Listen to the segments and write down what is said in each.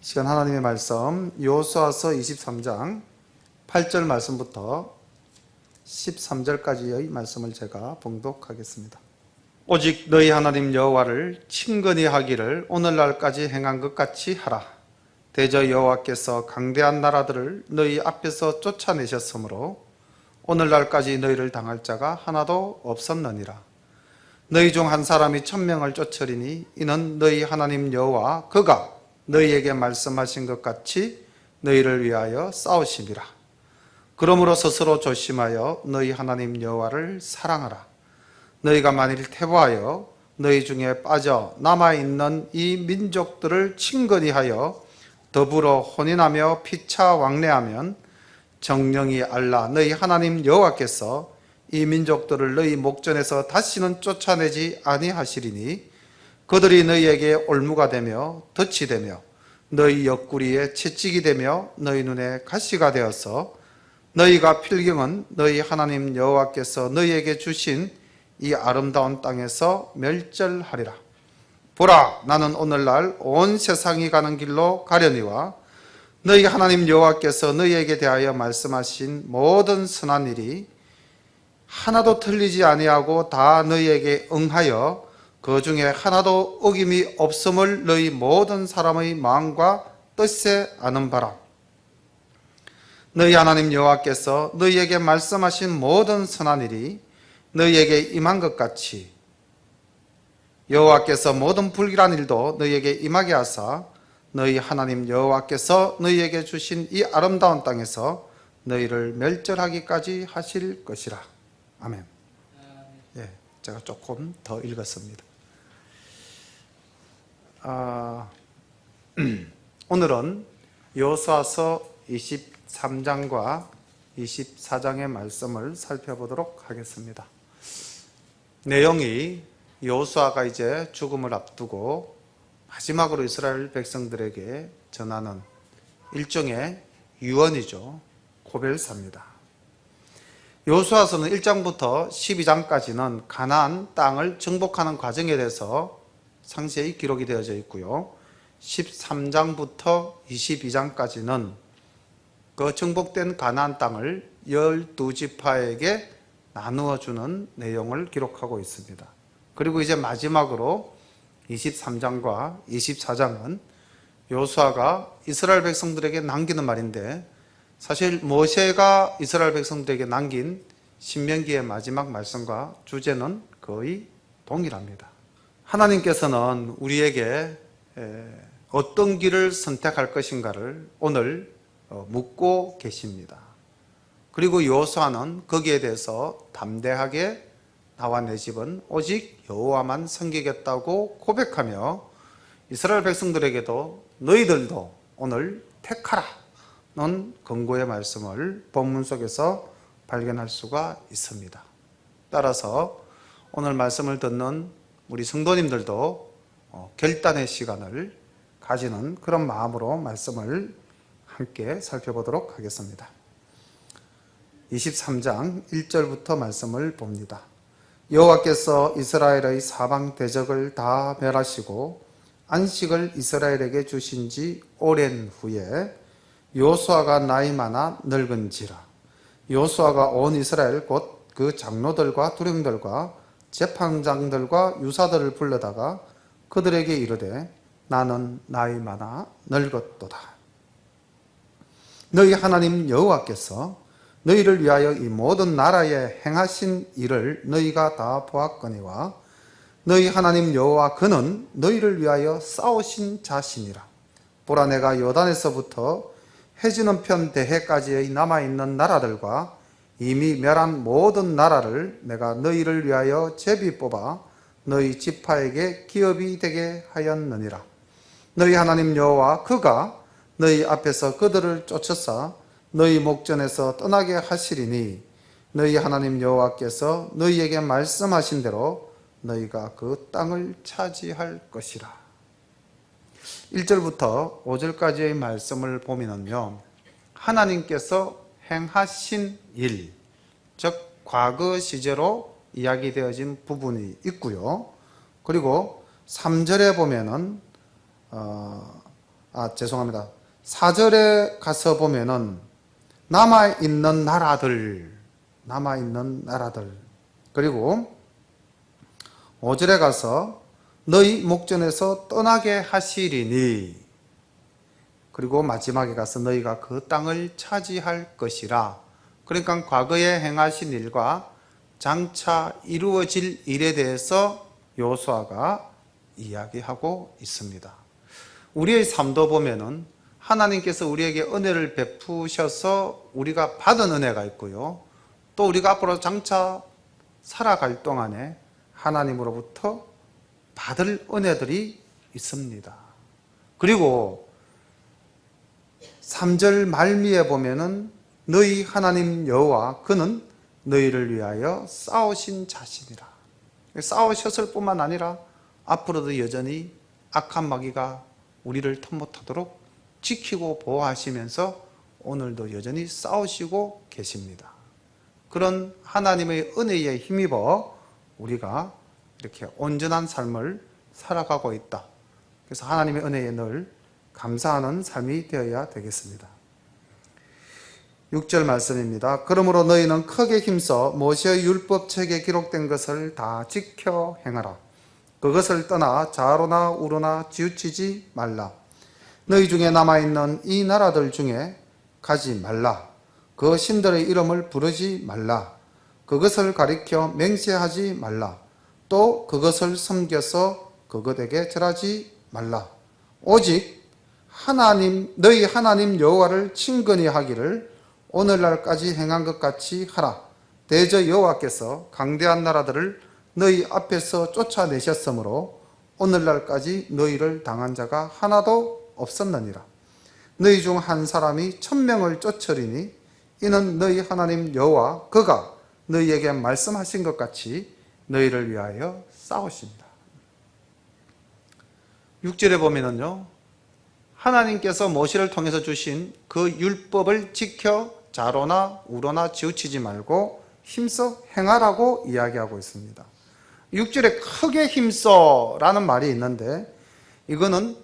시간 하나님의 말씀 여호수아서 23장 8절 말씀부터 13절까지의 말씀을 제가 봉독하겠습니다. 오직 너희 하나님 여호와를 친근히 하기를 오늘날까지 행한 것 같이 하라. 대저 여호와께서 강대한 나라들을 너희 앞에서 쫓아내셨으므로 오늘날까지 너희를 당할 자가 하나도 없었느니라. 너희 중 한 사람이 1000명을 쫓으리니 이는 너희 하나님 여호와 그가 너희에게 말씀하신 것 같이 너희를 위하여 싸우심이라. 그러므로 스스로 조심하여 너희 하나님 여호와를 사랑하라. 너희가 만일 퇴보하여 너희 중에 빠져 남아있는 이 민족들을 친근히 하여 더불어 혼인하며 피차 왕래하면 정령이 알라 너희 하나님 여호와께서 이 민족들을 너희 목전에서 다시는 쫓아내지 아니하시리니 그들이 너희에게 올무가 되며 덫이 되며 너희 옆구리에 채찍이 되며 너희 눈에 가시가 되어서 너희가 필경은 너희 하나님 여호와께서 너희에게 주신 이 아름다운 땅에서 멸절하리라. 보라, 나는 오늘날 온 세상이 가는 길로 가려니와 너희 하나님 여호와께서 너희에게 대하여 말씀하신 모든 선한 일이 하나도 틀리지 아니하고 다 너희에게 응하여 그 중에 하나도 어김이 없음을 너희 모든 사람의 마음과 뜻에 아는 바라. 너희 하나님 여호와께서 너희에게 말씀하신 모든 선한 일이 너희에게 임한 것 같이 여호와께서 모든 불길한 일도 너희에게 임하게 하사 너희 하나님 여호와께서 너희에게 주신 이 아름다운 땅에서 너희를 멸절하기까지 하실 것이라. 아멘. 예, 제가 조금 더 읽었습니다. 오늘은 여호수아서 23장과 24장의 말씀을 살펴보도록 하겠습니다. 내용이 여호수아가 이제 죽음을 앞두고 마지막으로 이스라엘 백성들에게 전하는 일종의 유언이죠. 고별사입니다. 여호수아서는 1장부터 12장까지는 가나안 땅을 정복하는 과정에 대해서 상세히 기록이 되어져 있고요. 13장부터 22장까지는 그 정복된 가나안 땅을 12지파에게 나누어 주는 내용을 기록하고 있습니다. 그리고 이제 마지막으로 23장과 24장은 여호수아가 이스라엘 백성들에게 남기는 말인데 사실 모세가 이스라엘 백성들에게 남긴 신명기의 마지막 말씀과 주제는 거의 동일합니다. 하나님께서는 우리에게 어떤 길을 선택할 것인가를 오늘 묻고 계십니다. 그리고 여호수아는 거기에 대해서 담대하게 나와 내 집은 오직 여호와만 섬기겠다고 고백하며 이스라엘 백성들에게도 너희들도 오늘 택하라는 권고의 말씀을 본문 속에서 발견할 수가 있습니다. 따라서 오늘 말씀을 듣는 우리 성도님들도 결단의 시간을 가지는 그런 마음으로 말씀을 함께 살펴보도록 하겠습니다. 23장 1절부터 말씀을 봅니다. 여호와께서 이스라엘의 사방 대적을 다 멸하시고 안식을 이스라엘에게 주신 지 오랜 후에 여호수아가 나이 많아 늙은지라. 여호수아가 온 이스라엘 곧 그 장로들과 두령들과 재판장들과 유사들을 불러다가 그들에게 이르되 나는 나이 많아 늙었도다. 너희 하나님 여호와께서 너희를 위하여 이 모든 나라에 행하신 일을 너희가 다 보았거니와 너희 하나님 여호와 그는 너희를 위하여 싸우신 자신이라. 보라, 내가 요단에서부터 해지는 편 대해까지의 남아있는 나라들과 이미 멸한 모든 나라를 내가 너희를 위하여 제비 뽑아 너희 지파에게 기업이 되게 하였느니라. 너희 하나님 여호와 그가 너희 앞에서 그들을 쫓으사 너희 목전에서 떠나게 하시리니 너희 하나님 여호와께서 너희에게 말씀하신 대로 너희가 그 땅을 차지할 것이라. 1절부터 5절까지의 말씀을 보면요, 하나님께서 행하신 일, 즉 과거 시제로 이야기되어진 부분이 있고요. 그리고 3절에 보면은 죄송합니다. 4절에 가서 보면은 남아있는 나라들, 그리고 5절에 가서 너희 목전에서 떠나게 하시리니, 그리고 마지막에 가서 너희가 그 땅을 차지할 것이라. 그러니까 과거에 행하신 일과 장차 이루어질 일에 대해서 여호수아가 이야기하고 있습니다. 우리의 삶도 보면은 하나님께서 우리에게 은혜를 베푸셔서 우리가 받은 은혜가 있고요, 또 우리가 앞으로 장차 살아갈 동안에 하나님으로부터 받을 은혜들이 있습니다. 그리고 3절 말미에 보면은 너희 하나님 여호와 그는 너희를 위하여 싸우신 자신이라. 싸우셨을 뿐만 아니라 앞으로도 여전히 악한 마귀가 우리를 텀못하도록 지키고 보호하시면서 오늘도 여전히 싸우시고 계십니다. 그런 하나님의 은혜에 힘입어 우리가 이렇게 온전한 삶을 살아가고 있다. 그래서 하나님의 은혜에 늘 감사하는 삶이 되어야 되겠습니다. 6절 말씀입니다. 그러므로 너희는 크게 힘써 모세의 율법책에 기록된 것을 다 지켜 행하라. 그것을 떠나 좌로나 우로나 치우치지 말라. 너희 중에 남아있는 이 나라들 중에 가지 말라. 그 신들의 이름을 부르지 말라. 그것을 가리켜 맹세하지 말라. 또 그것을 섬겨서 그것에게 절하지 말라. 오직 너희 하나님 여호와를 친근히 하기를 오늘날까지 행한 것 같이 하라. 대저 여호와께서 강대한 나라들을 너희 앞에서 쫓아내셨으므로 오늘날까지 너희를 당한 자가 하나도 없었느니라. 너희 중 한 사람이 1000명을 쫓으리니 이는 너희 하나님 여호와 그가 너희에게 말씀하신 것 같이 너희를 위하여 싸우십니다. 6절에 보면은요, 하나님께서 모세를 통해서 주신 그 율법을 지켜 좌로나 우로나 치우치지 말고 힘써 행하라고 이야기하고 있습니다. 6절에 크게 힘써 라는 말이 있는데, 이거는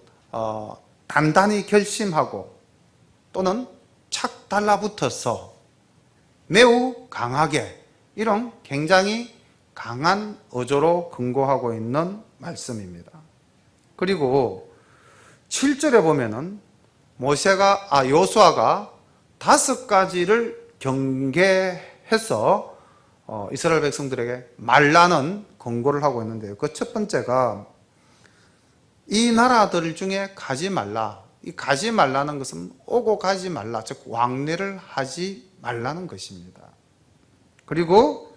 단단히 결심하고 또는 착 달라붙어서 매우 강하게, 이런 굉장히 강한 어조로 근거하고 있는 말씀입니다. 그리고 7절에 보면은 여호수아가 5가지를 경계해서 이스라엘 백성들에게 말라는 권고를 하고 있는데요. 그 첫 번째가 이 나라들 중에 가지 말라. 이 가지 말라는 것은 오고 가지 말라, 즉 왕래를 하지 말라는 것입니다. 그리고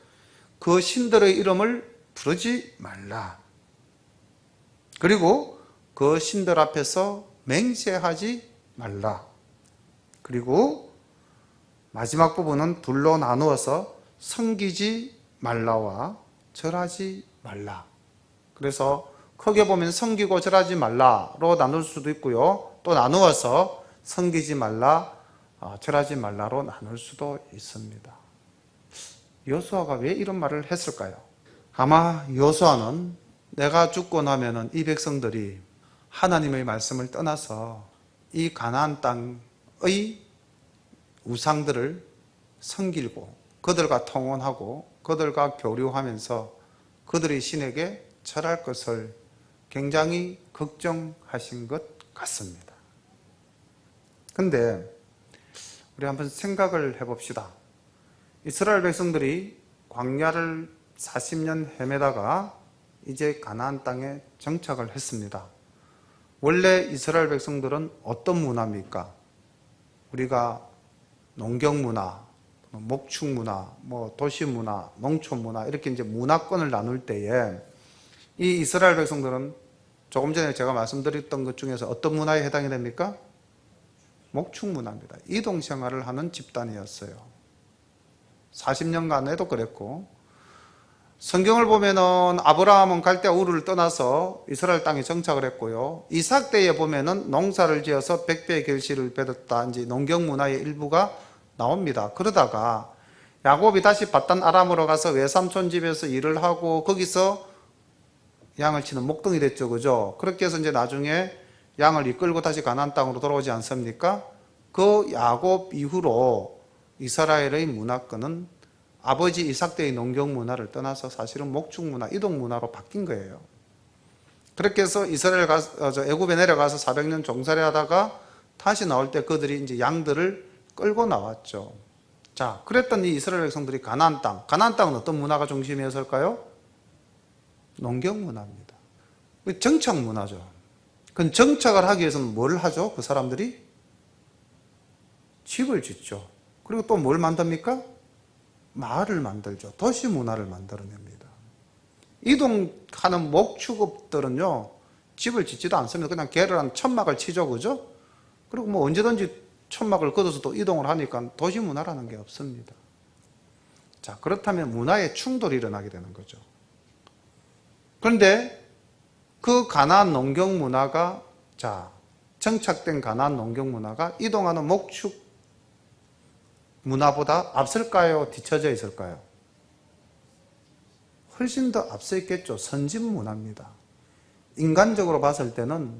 그 신들의 이름을 부르지 말라. 그리고 그 신들 앞에서 맹세하지 말라. 그리고 마지막 부분은 둘로 나누어서 섬기지 말라와 절하지 말라. 그래서 크게 보면 섬기고 절하지 말라로 나눌 수도 있고요, 또 나누어서 섬기지 말라, 절하지 말라로 나눌 수도 있습니다. 여호수아가 왜 이런 말을 했을까요? 아마 여호수아는 내가 죽고 나면은 이 백성들이 하나님의 말씀을 떠나서 이 가나안 땅의 우상들을 섬기고 그들과 통혼하고 그들과 교류하면서 그들의 신에게 절할 것을 굉장히 걱정하신 것 같습니다. 근데 우리 한번 생각을 해봅시다. 이스라엘 백성들이 광야를 40년 헤매다가 이제 가나안 땅에 정착을 했습니다. 원래 이스라엘 백성들은 어떤 문화입니까? 우리가 농경 문화, 목축 문화, 도시 문화, 농촌 문화, 이렇게 이제 문화권을 나눌 때에 이 이스라엘 백성들은 조금 전에 제가 말씀드렸던 것 중에서 어떤 문화에 해당이 됩니까? 목축 문화입니다. 이동 생활을 하는 집단이었어요. 40년간에도 그랬고, 성경을 보면은 아브라함은 갈대아 우르를 떠나서 이스라엘 땅에 정착을 했고요, 이삭 때에 보면은 농사를 지어서 백배의 결실을 맺었다, 이제 농경 문화의 일부가 나옵니다. 그러다가 야곱이 다시 밧단 아람으로 가서 외삼촌 집에서 일을 하고 거기서 양을 치는 목동이 됐죠, 그죠? 그렇게 해서 이제 나중에 양을 이끌고 다시 가나안 땅으로 돌아오지 않습니까? 그 야곱 이후로 이스라엘의 문화권은 아버지 이삭 때의 농경 문화를 떠나서 사실은 목축 문화, 이동 문화로 바뀐 거예요. 그렇게 해서 애굽에 내려가서 400년 종살이 하다가 다시 나올 때 그들이 이제 양들을 끌고 나왔죠. 자, 그랬던 이 이스라엘 백성들이 가나안 땅은 어떤 문화가 중심이었을까요? 농경 문화입니다. 정착 문화죠. 그 정착을 하기 위해서는 뭘 하죠? 그 사람들이 집을 짓죠. 그리고 또 뭘 만듭니까? 마을을 만들죠. 도시 문화를 만들어냅니다. 이동하는 목축업들은요, 집을 짓지도 않습니다. 그냥 개를 한 천막을 치죠, 그죠? 그리고 뭐 언제든지 천막을 걷어서 또 이동을 하니까 도시 문화라는 게 없습니다. 자, 그렇다면 문화의 충돌이 일어나게 되는 거죠. 그런데 그 가나안 농경 문화가, 자, 정착된 가나안 농경 문화가 이동하는 목축 문화보다 앞설까요? 뒤처져 있을까요? 훨씬 더 앞서 있겠죠. 선진 문화입니다. 인간적으로 봤을 때는,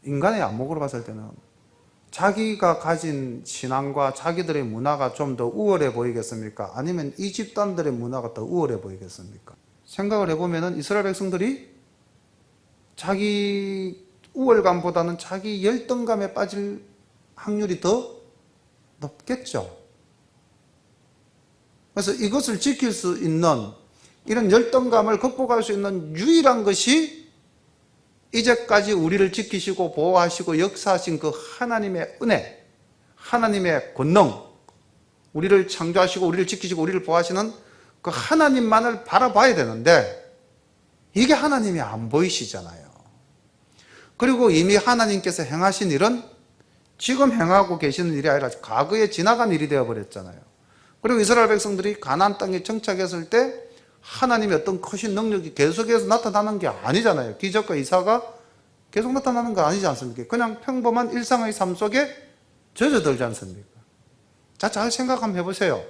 인간의 안목으로 봤을 때는 자기가 가진 신앙과 자기들의 문화가 좀 더 우월해 보이겠습니까? 아니면 이 집단들의 문화가 더 우월해 보이겠습니까? 생각을 해보면 이스라엘 백성들이 자기 우월감보다는 자기 열등감에 빠질 확률이 더 높겠죠. 그래서 이것을 지킬 수 있는, 이런 열등감을 극복할 수 있는 유일한 것이 이제까지 우리를 지키시고 보호하시고 역사하신 그 하나님의 은혜, 하나님의 권능, 우리를 창조하시고 우리를 지키시고 우리를 보호하시는 그 하나님만을 바라봐야 되는데, 이게 하나님이 안 보이시잖아요. 그리고 이미 하나님께서 행하신 일은 지금 행하고 계시는 일이 아니라 과거에 지나간 일이 되어버렸잖아요. 그리고 이스라엘 백성들이 가나안 땅에 정착했을 때 하나님의 어떤 크신 능력이 계속해서 나타나는 게 아니잖아요. 기적과 이사가 계속 나타나는 거 아니지 않습니까? 그냥 평범한 일상의 삶 속에 젖어들지 않습니까? 자, 잘 생각 한번 해보세요.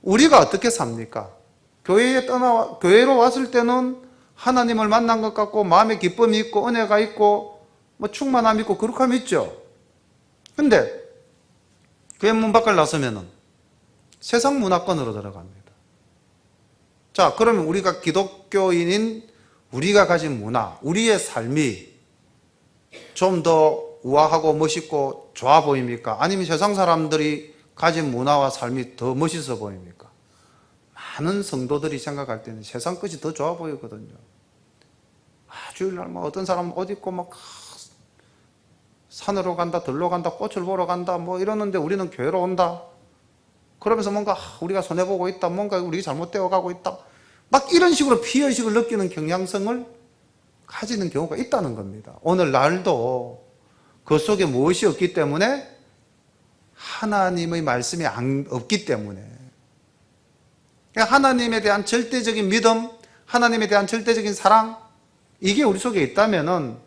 우리가 어떻게 삽니까? 교회로 왔을 때는 하나님을 만난 것 같고 마음에 기쁨이 있고 은혜가 있고 뭐 충만함이 있고 거룩함이 있죠. 근데 교회 문 밖을 나서면은 세상 문화권으로 들어갑니다. 자, 그러면 우리가 기독교인인 우리가 가진 문화, 우리의 삶이 좀 더 우아하고 멋있고 좋아 보입니까? 아니면 세상 사람들이 가진 문화와 삶이 더 멋있어 보입니까? 많은 성도들이 생각할 때는 세상 것이 더 좋아 보이거든요. 주일날 뭐 어떤 사람은 옷 입고 막 산으로 간다, 들로 간다, 꽃을 보러 간다, 뭐 이러는데 우리는 교회로 온다. 그러면서 뭔가 우리가 손해보고 있다, 뭔가 우리 잘못되어 가고 있다. 막 이런 식으로 피해의식을 느끼는 경향성을 가지는 경우가 있다는 겁니다. 오늘날도 그 속에 무엇이 없기 때문에? 하나님의 말씀이 없기 때문에. 그러니까 하나님에 대한 절대적인 믿음, 하나님에 대한 절대적인 사랑, 이게 우리 속에 있다면은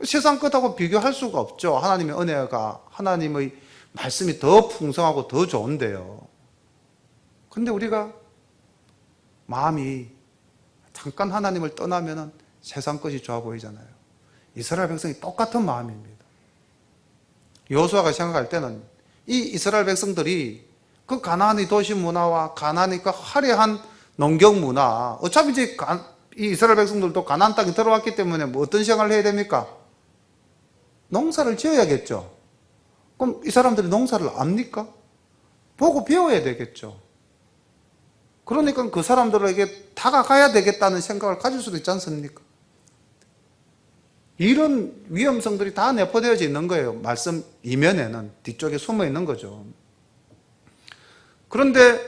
세상 것하고 비교할 수가 없죠. 하나님의 은혜가, 하나님의 말씀이 더 풍성하고 더 좋은데요. 근데 우리가 마음이 잠깐 하나님을 떠나면은 세상 것이 좋아 보이잖아요. 이스라엘 백성이 똑같은 마음입니다. 여호수아가 생각할 때는 이 이스라엘 백성들이 그 가나안의 도시 문화와 가나안의 그 화려한 농경 문화, 어차피 이제 이 이스라엘 백성들도 가나안 땅에 들어왔기 때문에 뭐 어떤 생활을 해야 됩니까? 농사를 지어야겠죠. 그럼 이 사람들이 농사를 압니까? 보고 배워야 되겠죠. 그러니까 그 사람들에게 다가가야 되겠다는 생각을 가질 수도 있지 않습니까? 이런 위험성들이 다 내포되어져 있는 거예요. 말씀 이면에는, 뒤쪽에 숨어 있는 거죠. 그런데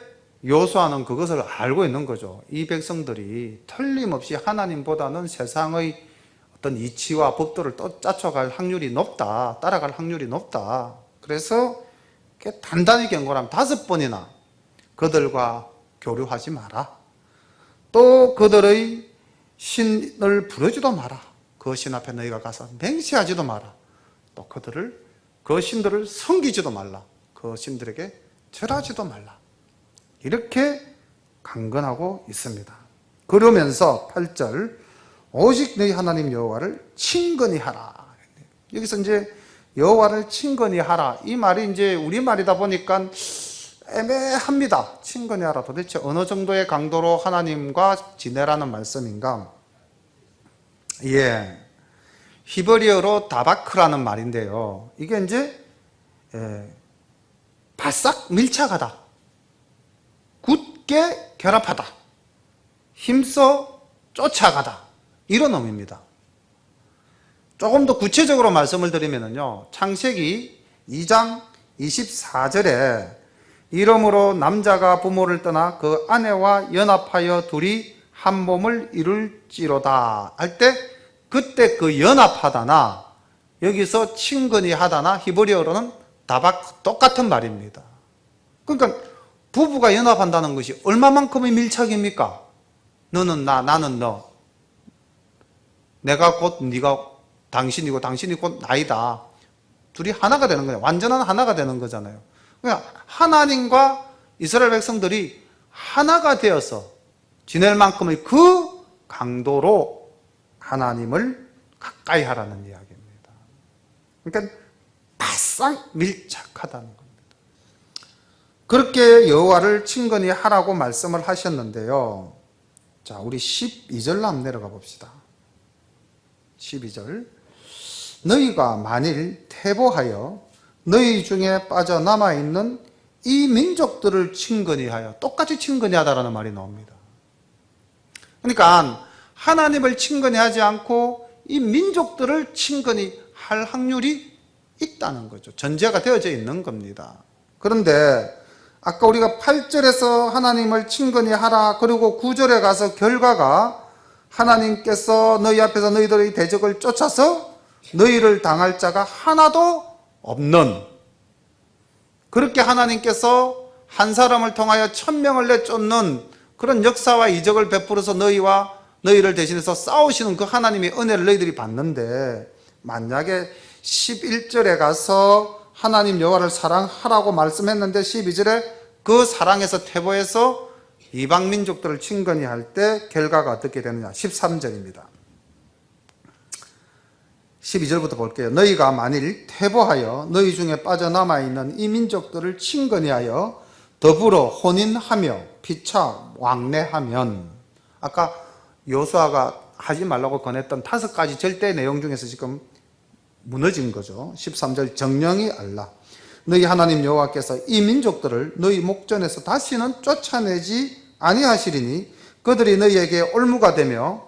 여호수아는 그것을 알고 있는 거죠. 이 백성들이 틀림없이 하나님보다는 세상의 어떤 이치와 법도를 쫓아갈 확률이 높다, 따라갈 확률이 높다. 그래서 단단히 경고를 하면 5번이나 그들과 교류하지 마라. 또 그들의 신을 부르지도 마라. 그 신 앞에 너희가 가서 맹세하지도 마라. 또 그 신들을 섬기지도 말라. 그 신들에게 절하지도 말라. 이렇게 강건하고 있습니다. 그러면서 8절 오직 너희 하나님 여호와를 친근히 하라. 여기서 이제 여호와를 친근히 하라. 이 말이 이제 우리말이다 보니까 애매합니다. 친근히 하라. 도대체 어느 정도의 강도로 하나님과 지내라는 말씀인가? 예. 히브리어로 다바크라는 말인데요. 이게 이제 바싹 밀착하다. 굳게 결합하다. 힘써 쫓아가다. 이런 의미입니다. 조금 더 구체적으로 말씀을 드리면요. 창세기 2장 24절에 이러므로 남자가 부모를 떠나 그 아내와 연합하여 둘이 한 몸을 이룰지로다 할 때 그때 그 연합하다나 여기서 친근히 하다나 히브리어로는 다박 똑같은 말입니다. 그러니까 부부가 연합한다는 것이 얼마만큼의 밀착입니까? 너는 나, 나는 너. 내가 곧 네가 당신이고 당신이 곧 나이다. 둘이 하나가 되는 거예요. 완전한 하나가 되는 거잖아요. 그러니까 하나님과 이스라엘 백성들이 하나가 되어서 지낼 만큼의 그 강도로 하나님을 가까이 하라는 이야기입니다. 그러니까 바싹 밀착하다는 겁니다. 그렇게 여호와를 친근히 하라고 말씀을 하셨는데요. 자, 우리 12절로 한번 내려가 봅시다. 12절. 너희가 만일 퇴보하여 너희 중에 빠져남아 있는 이 민족들을 친근히 하여, 똑같이 친근히 하다라는 말이 나옵니다. 그러니까 하나님을 친근히 하지 않고 이 민족들을 친근히 할 확률이 있다는 거죠. 전제가 되어져 있는 겁니다. 그런데 아까 우리가 8절에서 하나님을 친근히 하라, 그리고 9절에 가서 결과가 하나님께서 너희 앞에서 너희들의 대적을 쫓아서 너희를 당할 자가 하나도 없는, 그렇게 하나님께서 한 사람을 통하여 1000명을 내쫓는 그런 역사와 이적을 베풀어서 너희와 너희를 대신해서 싸우시는 그 하나님의 은혜를 너희들이 받는데, 만약에 11절에 가서 하나님 여호와를 사랑하라고 말씀했는데 12절에 그 사랑에서 퇴보해서 이방 민족들을 친근히 할 때 결과가 어떻게 되느냐? 13절입니다. 12절부터 볼게요. 너희가 만일 퇴보하여 너희 중에 빠져남아 있는 이 민족들을 친근히 하여 더불어 혼인하며 피차 왕래하면, 아까 여호수아가 하지 말라고 권했던 5가지 절대 내용 중에서 지금 무너진 거죠. 13절 정령이 알라. 너희 하나님 여호와께서 이 민족들을 너희 목전에서 다시는 쫓아내지 아니하시리니 그들이 너희에게 올무가 되며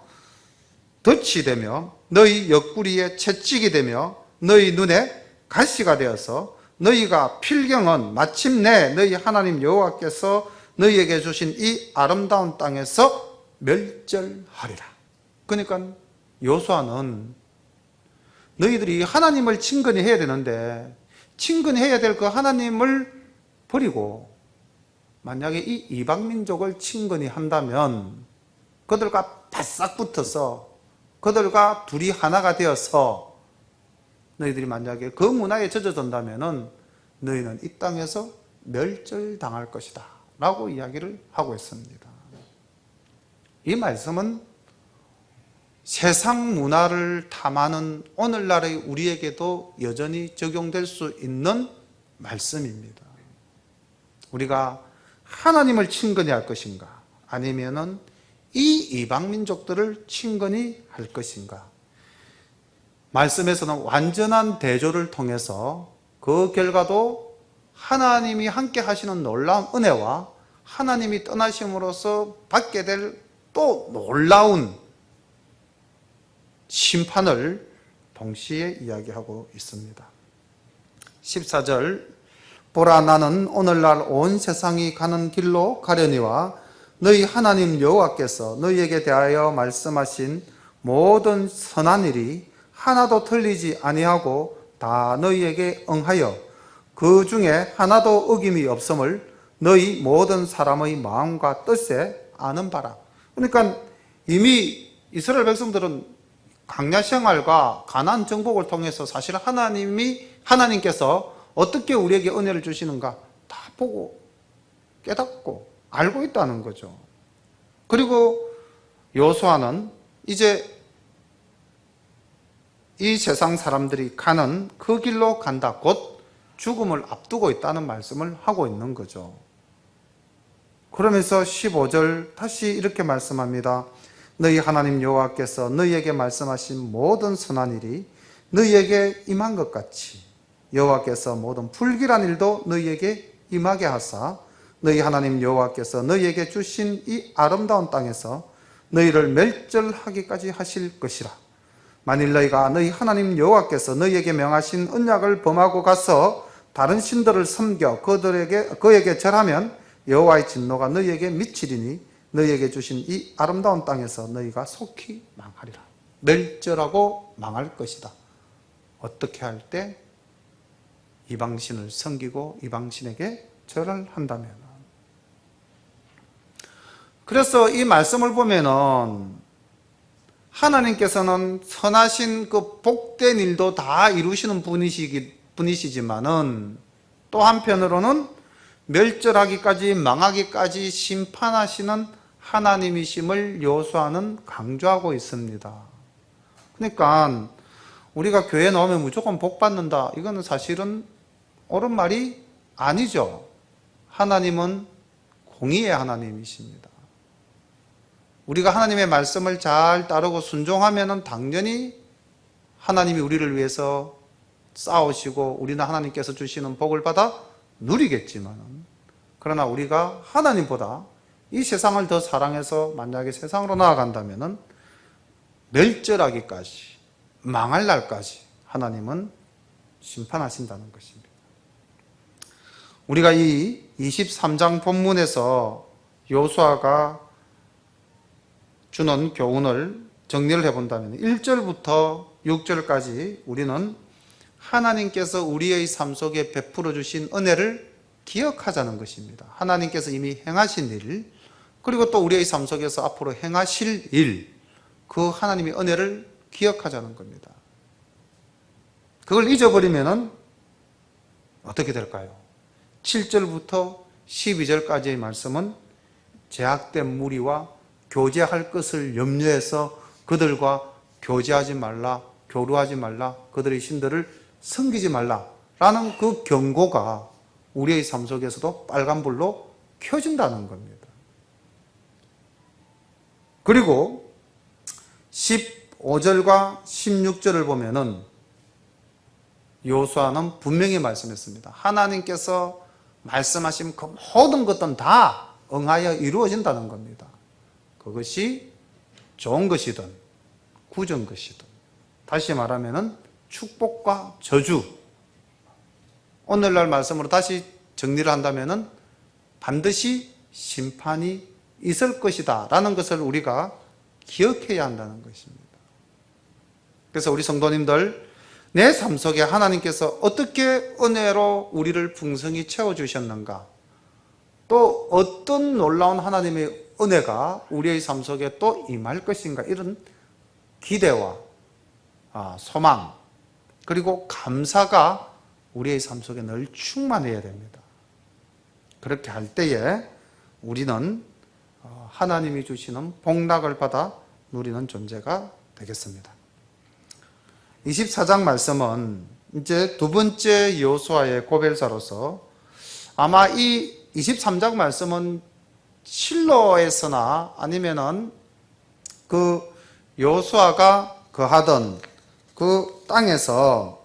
덫이 되며 너희 옆구리에 채찍이 되며 너희 눈에 가시가 되어서 너희가 필경은 마침내 너희 하나님 여호와께서 너희에게 주신 이 아름다운 땅에서 멸절하리라. 그러니까 여호수아는 너희들이 하나님을 친근히 해야 되는데 친근해야 될 그 하나님을 버리고 만약에 이 이방 민족을 친근히 한다면 그들과 바싹 붙어서 그들과 둘이 하나가 되어서 너희들이 만약에 그 문화에 젖어든다면 너희는 이 땅에서 멸절당할 것이다 라고 이야기를 하고 있습니다. 이 말씀은 세상 문화를 탐하는 오늘날의 우리에게도 여전히 적용될 수 있는 말씀입니다. 우리가 하나님을 친근히 할 것인가, 아니면은 이 이방 민족들을 친근히 할 것인가. 말씀에서는 완전한 대조를 통해서 그 결과도 하나님이 함께 하시는 놀라운 은혜와 하나님이 떠나심으로써 받게 될 또 놀라운 심판을 동시에 이야기하고 있습니다. 14절. 보라, 나는 오늘날 온 세상이 가는 길로 가려니와 너희 하나님 여호와께서 너희에게 대하여 말씀하신 모든 선한 일이 하나도 틀리지 아니하고 다 너희에게 응하여 그 중에 하나도 어김이 없음을 너희 모든 사람의 마음과 뜻에 아는 바라. 그러니까 이미 이스라엘 백성들은 광야 생활과 가나안 정복을 통해서 사실 하나님께서 어떻게 우리에게 은혜를 주시는가 다 보고 깨닫고 알고 있다는 거죠. 그리고 여호수아는 이제 이 세상 사람들이 가는 그 길로 간다. 곧 죽음을 앞두고 있다는 말씀을 하고 있는 거죠. 그러면서 15절 다시 이렇게 말씀합니다. 너희 하나님 여호와께서 너희에게 말씀하신 모든 선한 일이 너희에게 임한 것 같이 여호와께서 모든 불길한 일도 너희에게 임하게 하사 너희 하나님 여호와께서 너희에게 주신 이 아름다운 땅에서 너희를 멸절하기까지 하실 것이라. 만일 너희가 너희 하나님 여호와께서 너희에게 명하신 언약을 범하고 가서 다른 신들을 섬겨 그에게 절하면 여호와의 진노가 너희에게 미치리니 너희에게 주신 이 아름다운 땅에서 너희가 속히 망하리라. 멸절하고 망할 것이다. 어떻게 할 때? 이방신을 섬기고 이방신에게 절을 한다면. 그래서 이 말씀을 보면은 하나님께서는 선하신 그 복된 일도 다 이루시는 분이시지만은 또 한편으로는 멸절하기까지 망하기까지 심판하시는 하나님이심을 여호수아는 강조하고 있습니다. 그러니까 우리가 교회에 나오면 무조건 복 받는다. 이거는 사실은 옳은 말이 아니죠. 하나님은 공의의 하나님이십니다. 우리가 하나님의 말씀을 잘 따르고 순종하면 당연히 하나님이 우리를 위해서 싸우시고 우리는 하나님께서 주시는 복을 받아 누리겠지만, 그러나 우리가 하나님보다 이 세상을 더 사랑해서 만약에 세상으로 나아간다면 멸절하기까지 망할 날까지 하나님은 심판하신다는 것입니다. 우리가 이 23장 본문에서 여호수아가 주는 교훈을 정리를 해본다면 1절부터 6절까지 우리는 하나님께서 우리의 삶 속에 베풀어 주신 은혜를 기억하자는 것입니다. 하나님께서 이미 행하신 일, 그리고 또 우리의 삶 속에서 앞으로 행하실 일, 그 하나님의 은혜를 기억하자는 겁니다. 그걸 잊어버리면 어떻게 될까요? 7절부터 12절까지의 말씀은 제약된 무리와 교제할 것을 염려해서 그들과 교제하지 말라, 교류하지 말라, 그들의 신들을 섬기지 말라라는 그 경고가 우리의 삶 속에서도 빨간불로 켜진다는 겁니다. 그리고 15절과 16절을 보면은 여호수아는 분명히 말씀했습니다. 하나님께서 말씀하신 그 모든 것들은 다 응하여 이루어진다는 겁니다. 그것이 좋은 것이든 굳은 것이든, 다시 말하면 축복과 저주, 오늘날 말씀으로 다시 정리를 한다면 반드시 심판이 있을 것이다 라는 것을 우리가 기억해야 한다는 것입니다. 그래서 우리 성도님들, 내 삶 속에 하나님께서 어떻게 은혜로 우리를 풍성히 채워주셨는가, 또 어떤 놀라운 하나님의 은혜가 우리의 삶 속에 또 임할 것인가, 이런 기대와 소망, 그리고 감사가 우리의 삶 속에 늘 충만해야 됩니다. 그렇게 할 때에 우리는 하나님이 주시는 복락을 받아 누리는 존재가 되겠습니다. 24장 말씀은 이제 두 번째 여호수아의 고별사로서, 아마 이 23장 말씀은 실로에서나 아니면은 그 여호수아가 거하던 그 땅에서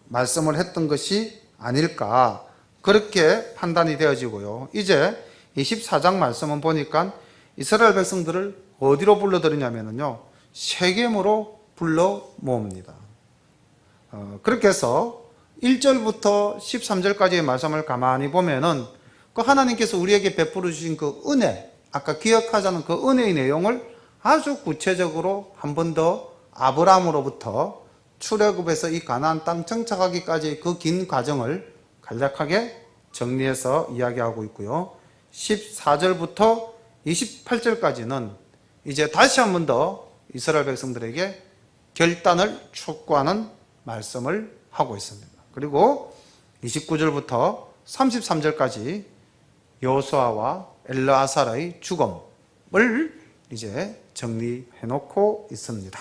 말씀을 했던 것이 아닐까, 그렇게 판단이 되어지고요. 이제 24장 말씀은 보니까 이스라엘 백성들을 어디로 불러들이냐면요, 세겜으로 불러 모읍니다. 그렇게 해서 1절부터 13절까지의 말씀을 가만히 보면은 그 하나님께서 우리에게 베풀어 주신 그 은혜, 아까 기억하자는 그 은혜의 내용을 아주 구체적으로 한 번 더 아브라함으로부터 출애굽에서 이 가나안 땅 정착하기까지 그 긴 과정을 간략하게 정리해서 이야기하고 있고요. 14절부터 28절까지는 이제 다시 한 번 더 이스라엘 백성들에게 결단을 촉구하는 말씀을 하고 있습니다. 그리고 29절부터 33절까지 여호수아와 엘르아살의 죽음을 이제 정리해 놓고 있습니다.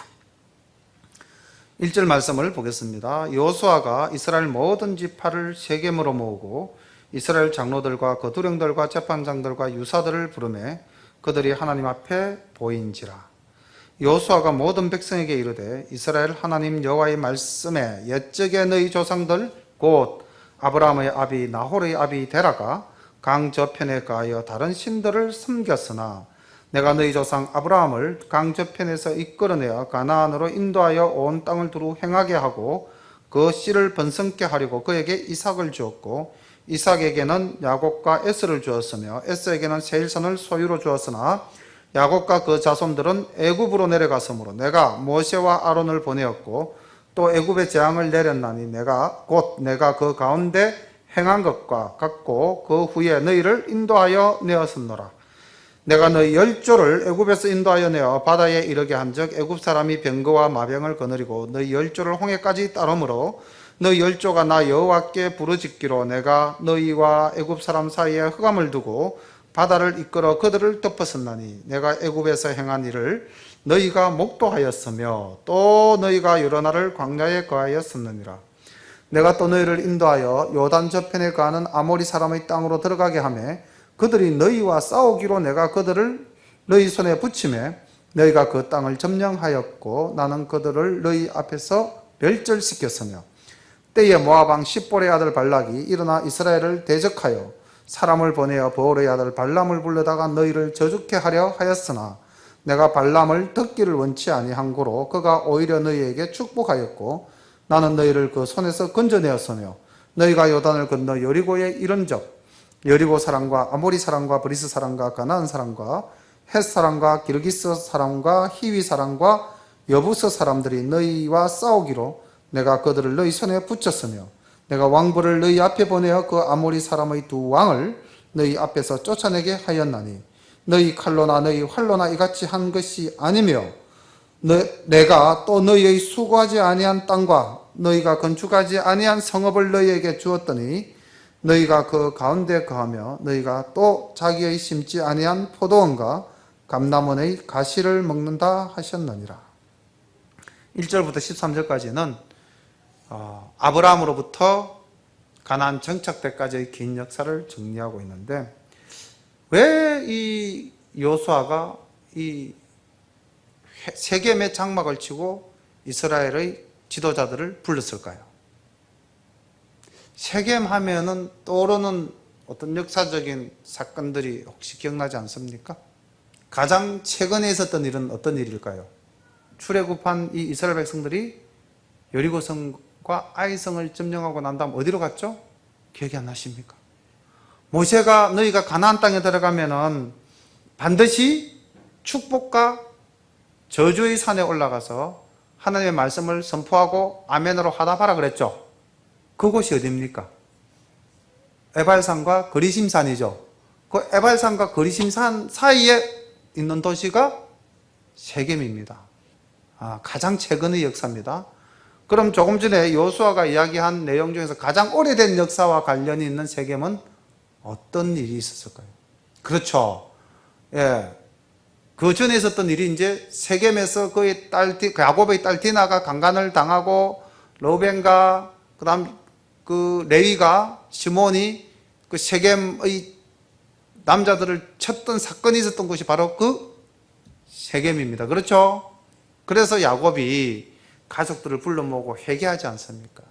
1절 말씀을 보겠습니다. 여호수아가 이스라엘 모든 지파를 세겜으로 모으고 이스라엘 장로들과 거두령들과 재판장들과 유사들을 부르매 그들이 하나님 앞에 보인지라. 여호수아가 모든 백성에게 이르되 이스라엘 하나님 여호와의 말씀에 옛적에 너희 조상들 곧 아브라함의 아비 나홀의 아비 데라가 강 저편에 가하여 다른 신들을 섬겼으나 내가 너희 조상 아브라함을 강 저편에서 이끌어내어 가나안으로 인도하여 온 땅을 두루 행하게 하고 그 씨를 번성케 하려고 그에게 이삭을 주었고 이삭에게는 야곱과 에스를 주었으며 에스에게는 세일선을 소유로 주었으나 야곱과 그 자손들은 애굽으로 내려갔으므로 내가 모세와 아론을 보내었고 또 애굽의 재앙을 내렸나니 내가 그 가운데 행한 것과 같고 그 후에 너희를 인도하여 내었으노라. 내가 너희 열조를 애굽에서 인도하여 내어 바다에 이르게 한즉 애굽 사람이 병거와 마병을 거느리고 너희 열조를 홍해까지 따르므로 너희 열조가 나 여호와께 부르짖기로 내가 너희와 애굽 사람 사이에 흑암을 두고 바다를 이끌어 그들을 덮었었나니 내가 애굽에서 행한 일을 너희가 목도하였으며 또 너희가 여러 날을 광야에 거하였었느니라. 내가 또 너희를 인도하여 요단 저편에 가는 아모리 사람의 땅으로 들어가게 하며 그들이 너희와 싸우기로 내가 그들을 너희 손에 붙이매 너희가 그 땅을 점령하였고 나는 그들을 너희 앞에서 멸절시켰으며 때에 모압 왕 십볼의 아들 발락이 일어나 이스라엘을 대적하여 사람을 보내어 버올의 아들 발람을 불러다가 너희를 저주케 하려 하였으나 내가 발람을 듣기를 원치 아니한 고로 그가 오히려 너희에게 축복하였고 나는 너희를 그 손에서 건져내었으며 너희가 요단을 건너 여리고에 이른적 여리고 사람과 아모리 사람과 브리스 사람과 가나안 사람과 헷 사람과 기르기스 사람과 히위 사람과 여부스 사람들이 너희와 싸우기로 내가 그들을 너희 손에 붙였으며 내가 왕부를 너희 앞에 보내어 그 아모리 사람의 두 왕을 너희 앞에서 쫓아내게 하였나니 너희 칼로나 너희 활로나 이같이 한 것이 아니며 내가 또 너희의 수고하지 아니한 땅과 너희가 건축하지 아니한 성읍을 너희에게 주었더니 너희가 그 가운데 거하며 너희가 또 자기의 심지 아니한 포도원과 감람원의 가시를 먹는다 하셨느니라. 1절부터 13절까지는 아브라함으로부터 가나안 정착 때까지의 긴 역사를 정리하고 있는데 왜 이 여호수아가 이 세겜의 장막을 치고 이스라엘의 지도자들을 불렀을까요? 세겜 하면은 떠오르는 어떤 역사적인 사건들이 혹시 기억나지 않습니까? 가장 최근에 있었던 일은 어떤 일일까요? 출애굽한 이 이스라엘 백성들이 여리고성과 아이성을 점령하고 난 다음 어디로 갔죠? 기억이 안 나십니까? 모세가 너희가 가나안 땅에 들어가면은 반드시 축복과 저주의 산에 올라가서 하나님의 말씀을 선포하고 아멘으로 화답하라 그랬죠. 그곳이 어디입니까? 에발산과 거리심산이죠. 그 에발산과 거리심산 사이에 있는 도시가 세겜입니다. 가장 최근의 역사입니다. 그럼 조금 전에 여호수아가 이야기한 내용 중에서 가장 오래된 역사와 관련이 있는 세겜은 어떤 일이 있었을까요? 그렇죠. 예. 그 전에 있었던 일이 이제 세겜에서 그의 야곱의 딸 디나가 강간을 당하고 로벤과 그다음 그 레위가 시몬이 그 세겜의 남자들을 쳤던 사건이 있었던 곳이 바로 그 세겜입니다. 그렇죠? 그래서 야곱이 가족들을 불러 모으고 회개하지 않습니까?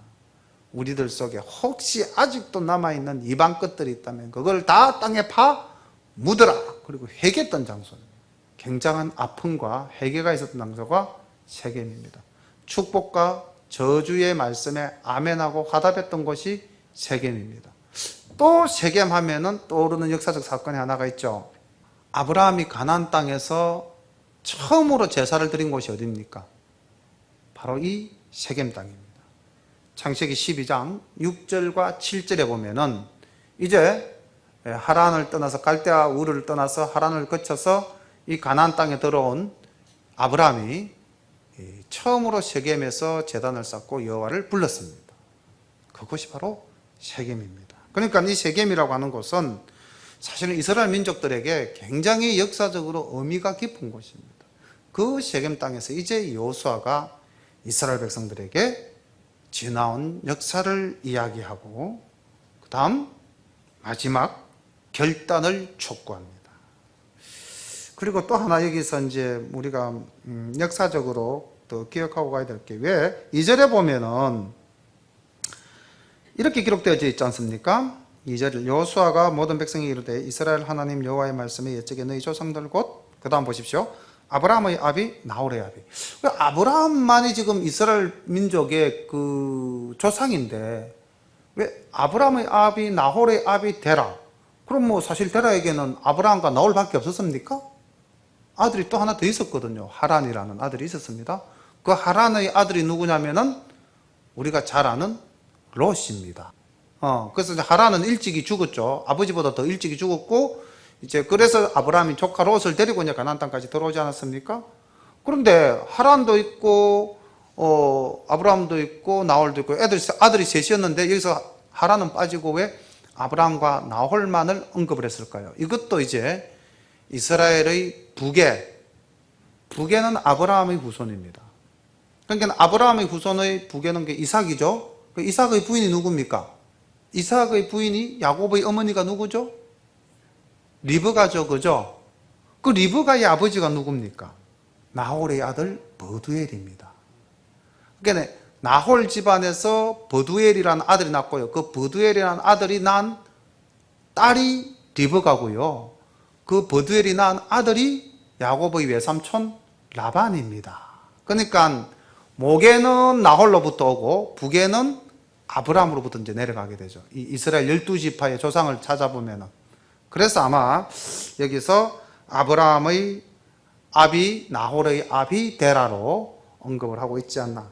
우리들 속에 혹시 아직도 남아있는 이방 것들이 있다면 그걸 다 땅에 파 묻어라. 그리고 회개했던 장소입니다. 굉장한 아픔과 회개가 있었던 장소가 세겜입니다. 축복과 저주의 말씀에 아멘하고 화답했던 곳이 세겜입니다. 또 세겜 하면은 떠오르는 역사적 사건이 하나가 있죠. 아브라함이 가나안 땅에서 처음으로 제사를 드린 곳이 어디입니까? 바로 이 세겜 땅입니다. 창세기 12장 6절과 7절에 보면은 이제 하란을 떠나서 갈대아 우르를 떠나서 하란을 거쳐서 이 가나안 땅에 들어온 아브라함이 처음으로 세겜에서 제단을 쌓고 여호와를 불렀습니다. 그것이 바로 세겜입니다. 그러니까 이 세겜이라고 하는 곳은 사실은 이스라엘 민족들에게 굉장히 역사적으로 의미가 깊은 곳입니다. 그 세겜 땅에서 이제 여호수아가 이스라엘 백성들에게 지나온 역사를 이야기하고 그 다음 마지막 결단을 촉구합니다. 그리고 또 하나 여기서 이제 우리가 역사적으로 또 기억하고 가야 될 게, 왜 2절에 보면은 이렇게 기록되어져 있지 않습니까? 2절, 여호수아가 모든 백성이 이르되 이스라엘 하나님 여호와의 말씀에 여쪽에 너희 조상들 곧, 그 다음 보십시오. 아브라함의 아비 나홀의 아비. 아브라함만이 지금 이스라엘 민족의 그 조상인데 왜 아브라함의 아비 나홀의 아비 데라? 그럼 뭐 사실 데라에게는 아브라함과 나홀밖에 없었습니까? 아들이 또 하나 더 있었거든요. 하란이라는 아들이 있었습니다. 그 하란의 아들이 누구냐면은 우리가 잘 아는 롯입니다. 그래서 하란은 일찍이 죽었죠. 아버지보다 더 일찍이 죽었고, 이제 그래서 아브라함이 조카 롯을 데리고 이제 가나안 땅까지 들어오지 않았습니까? 그런데 하란도 있고, 아브라함도 있고, 나홀도 있고, 아들이 셋이었는데 여기서 하란은 빠지고 왜 아브라함과 나홀만을 언급을 했을까요? 이것도 이제 이스라엘의 부계는 아브라함의 후손입니다. 그러니까 아브라함의 후손의 부계는 이삭이죠. 그 이삭의 부인이 누굽니까? 이삭의 부인이 야곱의 어머니가 누구죠? 리브가죠, 그죠? 그 리브가의 아버지가 누굽니까? 나홀의 아들 버두엘입니다. 그러니까 나홀 집안에서 버두엘이라는 아들이 났고요. 그 버두엘이라는 아들이 난 딸이 리브가고요. 그 버두엘이 난 아들이 야곱의 외삼촌 라반입니다. 그러니까 모계는 나홀로부터 오고 부계는 아브라함으로부터 이제 내려가게 되죠. 이 이스라엘 12지파의 조상을 찾아보면은. 그래서 아마 여기서 아브라함의 아비 나홀의 아비 데라로 언급을 하고 있지 않나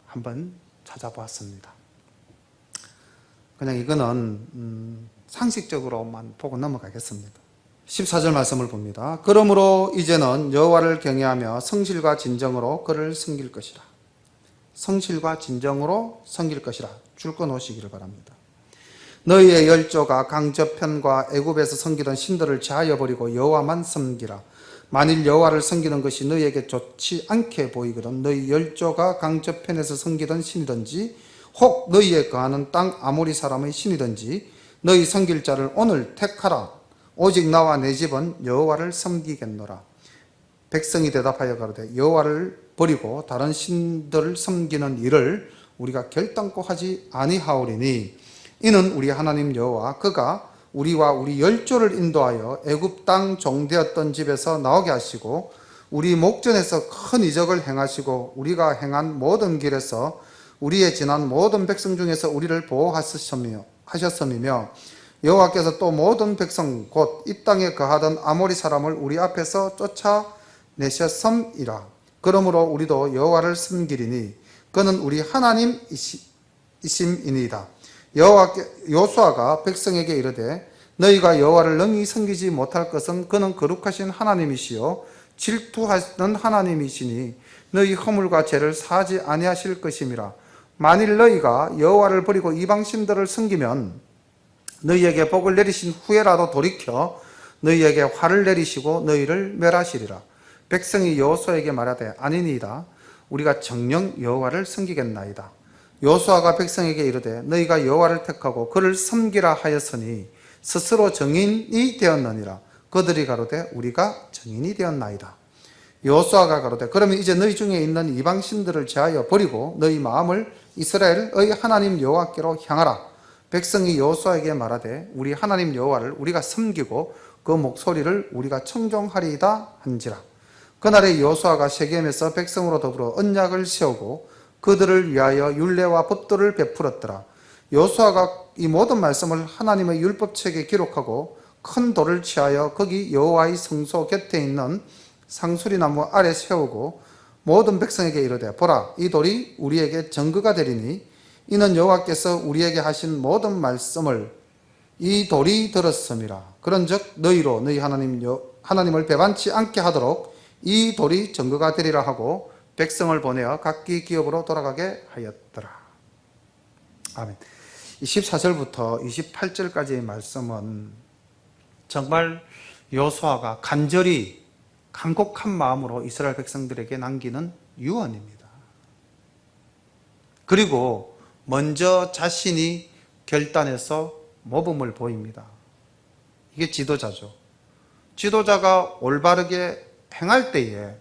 한번 찾아보았습니다. 그냥 이거는 상식적으로만 보고 넘어가겠습니다. 14절 말씀을 봅니다. 그러므로 이제는 여호와를 경외하며 성실과 진정으로 그를 섬길 것이라. 성실과 진정으로 섬길 것이라. 줄거 놓으시기를 바랍니다. 너희의 열조가 강저편과 애굽에서 섬기던 신들을 제하여 버리고 여호와만 섬기라. 만일 여호와를 섬기는 것이 너희에게 좋지 않게 보이거든 너희 열조가 강저편에서 섬기던 신이든지 혹 너희에 거하는 땅 아모리 사람의 신이든지 너희 섬길 자를 오늘 택하라. 오직 나와 내 집은 여호와를 섬기겠노라. 백성이 대답하여 가로되 여호와를 버리고 다른 신들을 섬기는 일을 우리가 결단코 하지 아니하오리니 이는 우리 하나님 여호와 그가 우리와 우리 열조를 인도하여 애굽 땅 종되었던 집에서 나오게 하시고 우리 목전에서 큰 이적을 행하시고 우리가 행한 모든 길에서 우리의 지난 모든 백성 중에서 우리를 보호하셨음이며 여호와께서 또 모든 백성 곧 이 땅에 거하던 아모리 사람을 우리 앞에서 쫓아내셨음이라. 그러므로 우리도 여호와를 섬기리니 그는 우리 하나님이심이니이다. 여호수아가 백성에게 이르되 너희가 여호와를 능히 섬기지 못할 것은 그는 거룩하신 하나님이시요 질투하는 하나님이시니 너희 허물과 죄를 사하지 아니하실 것임이라. 만일 너희가 여호와를 버리고 이방 신들을 섬기면 너희에게 복을 내리신 후에라도 돌이켜 너희에게 화를 내리시고 너희를 멸하시리라. 백성이 여호수아에게 말하되 아니니이다. 우리가 정녕 여호와를 섬기겠나이다. 여호수아가 백성에게 이르되 너희가 여호와를 택하고 그를 섬기라 하였으니 스스로 정인이 되었느니라. 그들이 가로되 우리가 정인이 되었나이다. 여호수아가 가로되 그러면 이제 너희 중에 있는 이방 신들을 제하여 버리고 너희 마음을 이스라엘의 하나님 여호와께로 향하라. 백성이 여호수아에게 말하되 우리 하나님 여호와를 우리가 섬기고 그 목소리를 우리가 청종하리이다 한지라. 그날에 여호수아가 세겜에서 백성으로 더불어 언약을 세우고 그들을 위하여 율례와 법도를 베풀었더라. 여호수아가 이 모든 말씀을 하나님의 율법책에 기록하고 큰 돌을 취하여 거기 여호와의 성소 곁에 있는 상수리나무 아래 세우고 모든 백성에게 이르되 보라 이 돌이 우리에게 증거가 되리니 이는 여호와께서 우리에게 하신 모든 말씀을 이 돌이 들었음이라. 그런즉 너희로 너희 하나님을 배반치 않게 하도록 이 돌이 증거가 되리라 하고 백성을 보내어 각기 기업으로 돌아가게 하였더라. 아멘. 24절부터 28절까지의 말씀은 정말 여호수아가 간절히 간곡한 마음으로 이스라엘 백성들에게 남기는 유언입니다. 그리고 먼저 자신이 결단해서 모범을 보입니다. 이게 지도자죠. 지도자가 올바르게 행할 때에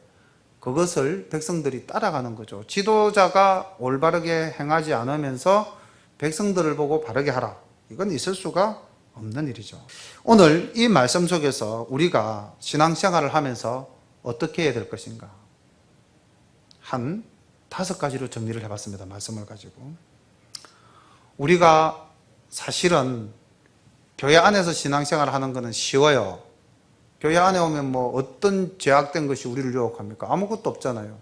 그것을 백성들이 따라가는 거죠. 지도자가 올바르게 행하지 않으면서 백성들을 보고 바르게 하라. 이건 있을 수가 없는 일이죠. 오늘 이 말씀 속에서 우리가 신앙생활을 하면서 어떻게 해야 될 것인가? 한 5가지로 정리를 해봤습니다. 말씀을 가지고. 우리가 사실은 교회 안에서 신앙생활을 하는 것은 쉬워요. 교회 안에 오면 뭐 어떤 죄악된 것이 우리를 유혹합니까? 아무것도 없잖아요.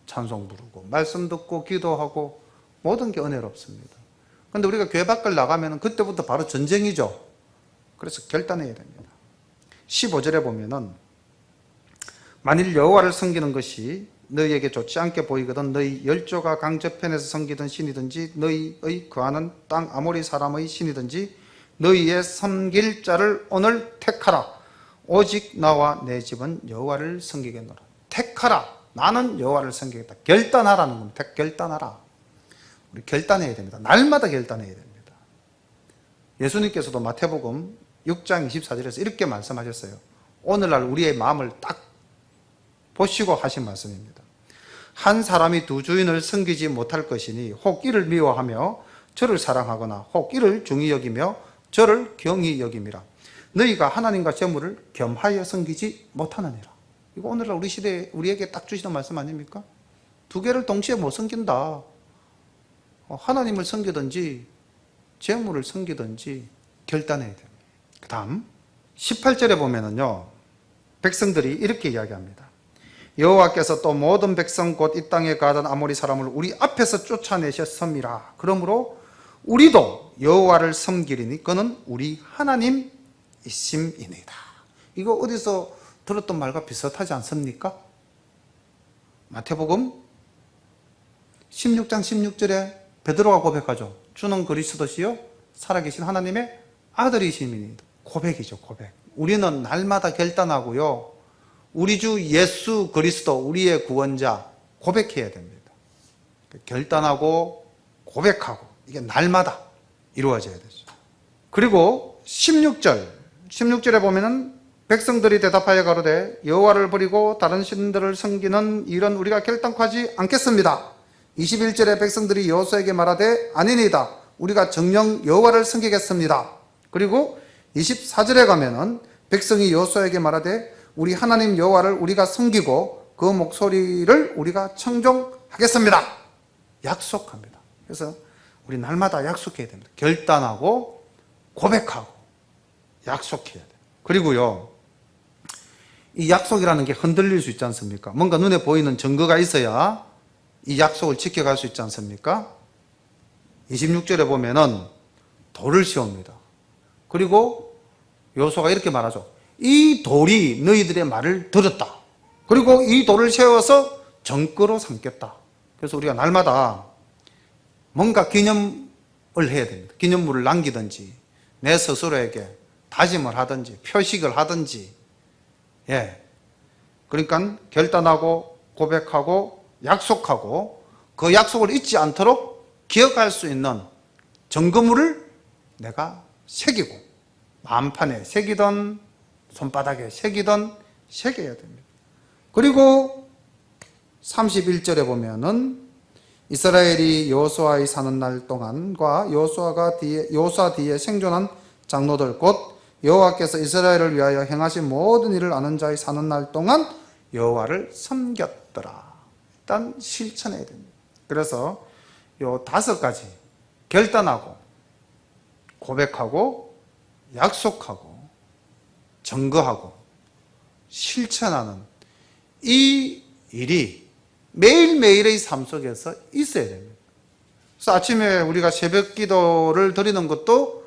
찬송 부르고 말씀 듣고 기도하고 모든 게 은혜롭습니다. 그런데 우리가 교회 밖을 나가면 그때부터 바로 전쟁이죠. 그래서 결단해야 됩니다. 15절에 보면은 만일 여호와를 섬기는 것이 너희에게 좋지 않게 보이거든 너희 열조가 강저편에서 섬기던 신이든지 너희의 거하는 땅 아모리 사람의 신이든지 너희의 섬길 자를 오늘 택하라. 오직 나와 내 집은 여호와를 섬기겠노라. 택하라. 나는 여호와를 섬기겠다. 결단하라는 겁니다. 결단하라. 우리 결단해야 됩니다. 날마다 결단해야 됩니다. 예수님께서도 마태복음 6장 24절에서 이렇게 말씀하셨어요. 오늘날 우리의 마음을 딱 보시고 하신 말씀입니다. 한 사람이 두 주인을 섬기지 못할 것이니 혹 이를 미워하며 저를 사랑하거나 혹 이를 중히 여기며 저를 경히 여김이라. 너희가 하나님과 재물을 겸하여 섬기지 못하느니라. 이거 오늘날 우리 시대에 우리에게 딱 주시는 말씀 아닙니까? 두 개를 동시에 못 섬긴다. 하나님을 섬기든지 재물을 섬기든지 결단해야 됩니다. 그 다음 18절에 보면은요, 백성들이 이렇게 이야기합니다. 여호와께서 또 모든 백성 곧 이 땅에 가던 아모리 사람을 우리 앞에서 쫓아내셨음이라. 그러므로 우리도 여호와를 섬기리니 그는 우리 하나님이심이니이다. 이거 어디서 들었던 말과 비슷하지 않습니까? 마태복음 16장 16절에 베드로가 고백하죠. 주는 그리스도시요 살아계신 하나님의 아들이심이니이다. 고백이죠. 고백. 우리는 날마다 결단하고요, 우리 주 예수 그리스도 우리의 구원자 고백해야 됩니다. 결단하고 고백하고 이게 날마다 이루어져야 되죠. 그리고 16절에 보면은 백성들이 대답하여 가로되 여호와를 버리고 다른 신들을 섬기는 일은 우리가 결단코 하지 않겠습니다. 21절에 백성들이 여호수아에게 말하되 아니니이다. 우리가 정녕 여호와를 섬기겠습니다. 그리고 24절에 가면은 백성이 여호수아에게 말하되 우리 하나님 여호와를 우리가 섬기고 그 목소리를 우리가 청종하겠습니다. 약속합니다. 그래서 우리 날마다 약속해야 됩니다. 결단하고 고백하고 약속해야 돼요. 그리고요, 이 약속이라는 게 흔들릴 수 있지 않습니까? 뭔가 눈에 보이는 증거가 있어야 이 약속을 지켜갈 수 있지 않습니까? 26절에 보면은 돌을 씌웁니다. 그리고 여호수아가 이렇게 말하죠. 이 돌이 너희들의 말을 들었다. 그리고 이 돌을 세워서 정거로 삼겠다. 그래서 우리가 날마다 뭔가 기념을 해야 됩니다. 기념물을 남기든지 내 스스로에게 다짐을 하든지 표식을 하든지, 그러니까 결단하고 고백하고 약속하고 그 약속을 잊지 않도록 기억할 수 있는 증거물을 내가 새기고 마음판에 새기든 손바닥에 새기든 새겨야 됩니다. 그리고 31절에 보면은 이스라엘이 여호수아의 사는 날 동안과 여호수아 뒤에 생존한 장로들 곧 여호와께서 이스라엘을 위하여 행하신 모든 일을 아는 자의 사는 날 동안 여호와를 섬겼더라. 일단 실천해야 됩니다. 그래서 요 5가지 결단하고 고백하고 약속하고 증거하고 실천하는 이 일이 매일매일의 삶 속에서 있어야 됩니다. 그래서 아침에 우리가 새벽 기도를 드리는 것도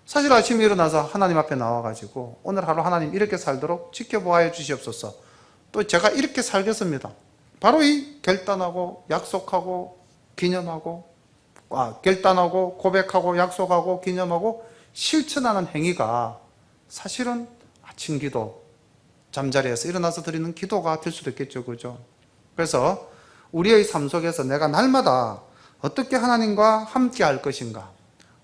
사실 아침에 일어나서 하나님 앞에 나와가지고 오늘 하루 하나님 이렇게 살도록 지켜보아야 주시옵소서, 또 제가 이렇게 살겠습니다. 바로 이 결단하고 약속하고 기념하고 결단하고 고백하고 약속하고 기념하고 실천하는 행위가 사실은 아침 기도, 잠자리에서 일어나서 드리는 기도가 될 수도 있겠죠. 그죠? 그래서 우리의 삶 속에서 내가 날마다 어떻게 하나님과 함께 할 것인가?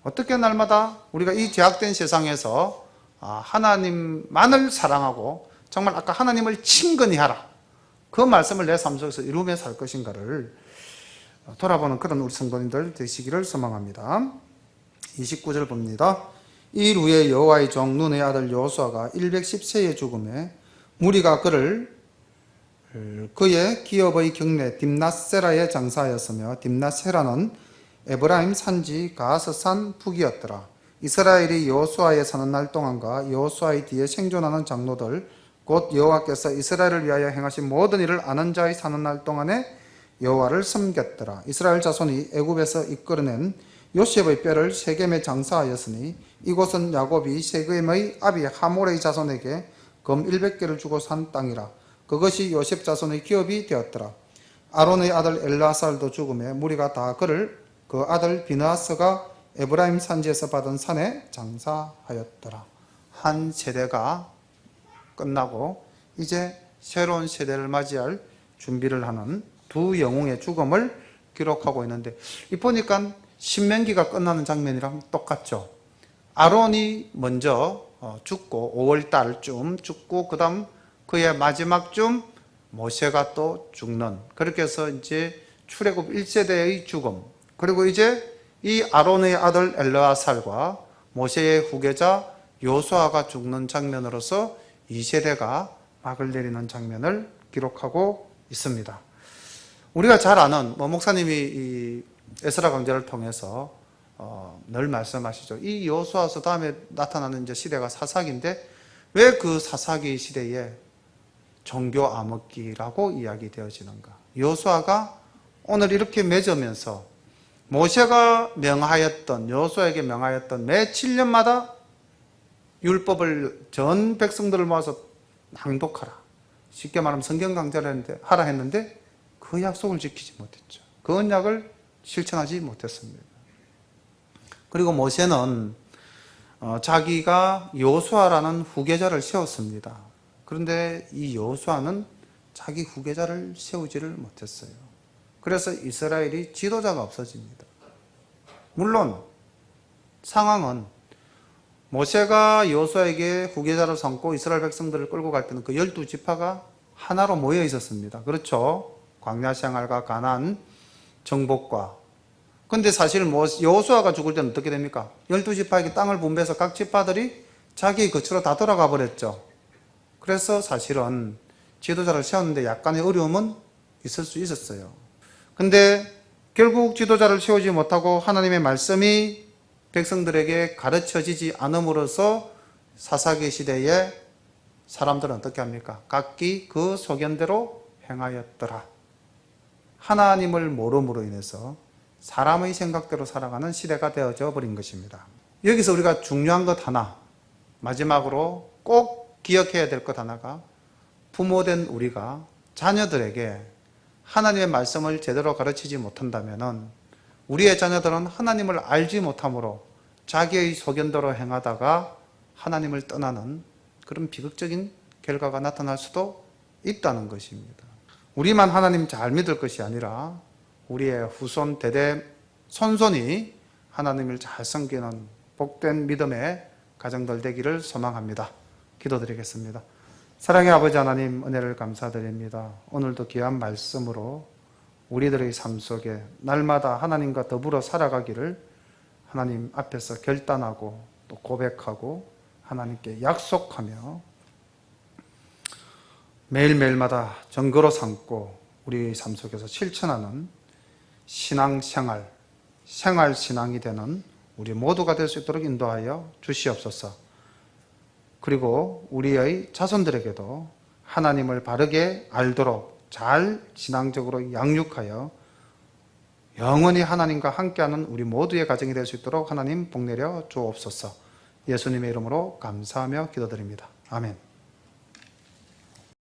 어떻게 날마다 우리가 이 제약된 세상에서 하나님만을 사랑하고 정말 아까 하나님을 친근히 하라. 그 말씀을 내 삶 속에서 이루며 살 것인가를 돌아보는 그런 우리 성도님들 되시기를 소망합니다. 29절 봅니다. 일 후에 여호와의 종 눈의 아들 여호수아가 110세에 죽음에 무리가 그의 기업의 경내 딥낫세라에 장사하였으며 딥낫세라는 에브라임 산지 가스산 북이었더라. 이스라엘이 여호수아에 사는 날 동안과 여호수아의 뒤에 생존하는 장로들 곧 여호와께서 이스라엘을 위하여 행하신 모든 일을 아는 자의 사는 날 동안에 여호와를 섬겼더라. 이스라엘 자손이 애굽에서 이끌어낸 요셉의 뼈를 세겜에 장사하였으니 이곳은 야곱이 세겜의 아비 하몰의 자손에게 검 100개를 주고 산 땅이라. 그것이 요셉 자손의 기업이 되었더라. 아론의 아들 엘라살도 죽음에 무리가 다 그를 그 아들 비느하스가 에브라임 산지에서 받은 산에 장사하였더라. 한 세대가 끝나고 이제 새로운 세대를 맞이할 준비를 하는 두 영웅의 죽음을 기록하고 있는데, 이 보니까 신명기가 끝나는 장면이랑 똑같죠. 아론이 먼저 죽고 5월 달쯤 죽고 그 다음 그의 마지막쯤 모세가 또 죽는, 그렇게 해서 이제 출애굽 1세대의 죽음, 그리고 이제 이 아론의 아들 엘르아살과 모세의 후계자 요수아가 죽는 장면으로서 2세대가 막을 내리는 장면을 기록하고 있습니다. 우리가 잘 아는 목사님이 이 에스라 강좌를 통해서 늘 말씀하시죠. 이 여호수아서 다음에 나타나는 이제 시대가 사사기인데 왜 그 사사기 시대에 종교 암흑기라고 이야기되어지는가? 여호수아가 오늘 이렇게 맺으면서 모세가 명하였던, 여호수아에게 명하였던 매 7년마다 율법을 전 백성들을 모아서 낭독하라. 쉽게 말하면 성경 강좌를 하라 했는데 그 약속을 지키지 못했죠. 그 언약을 실천하지 못했습니다. 그리고 모세는 자기가 여호수아라는 후계자를 세웠습니다. 그런데 이 여호수아는 자기 후계자를 세우지를 못했어요. 그래서 이스라엘이 지도자가 없어집니다. 물론 상황은 모세가 여호수아에게 후계자를 삼고 이스라엘 백성들을 끌고 갈 때는 그 12지파가 하나로 모여 있었습니다. 그렇죠? 광야 생활과 가나안 정복과. 근데 사실 여호수아가 죽을 때는 어떻게 됩니까? 12지파에게 땅을 분배해서 각 지파들이 자기의 거처로 다 돌아가 버렸죠. 그래서 사실은 지도자를 세웠는데 약간의 어려움은 있을 수 있었어요. 근데 결국 지도자를 세우지 못하고 하나님의 말씀이 백성들에게 가르쳐지지 않음으로써 사사기 시대에 사람들은 어떻게 합니까? 각기 그 소견대로 행하였더라. 하나님을 모름으로 인해서 사람의 생각대로 살아가는 시대가 되어져 버린 것입니다. 여기서 우리가 중요한 것 하나, 마지막으로 꼭 기억해야 될 것 하나가, 부모된 우리가 자녀들에게 하나님의 말씀을 제대로 가르치지 못한다면 우리의 자녀들은 하나님을 알지 못함으로 자기의 소견대로 행하다가 하나님을 떠나는 그런 비극적인 결과가 나타날 수도 있다는 것입니다. 우리만 하나님 잘 믿을 것이 아니라 우리의 후손 대대 손손이 하나님을 잘 섬기는 복된 믿음의 가정들 되기를 소망합니다. 기도드리겠습니다. 사랑의 아버지 하나님, 은혜를 감사드립니다. 오늘도 귀한 말씀으로 우리들의 삶 속에 날마다 하나님과 더불어 살아가기를 하나님 앞에서 결단하고 또 고백하고 하나님께 약속하며 매일매일마다 전거로 삼고 우리의 삶 속에서 실천하는 신앙생활, 생활신앙이 되는 우리 모두가 될 수 있도록 인도하여 주시옵소서. 그리고 우리의 자손들에게도 하나님을 바르게 알도록 잘 신앙적으로 양육하여 영원히 하나님과 함께하는 우리 모두의 가정이 될 수 있도록 하나님 복 내려 주옵소서. 예수님의 이름으로 감사하며 기도드립니다. 아멘.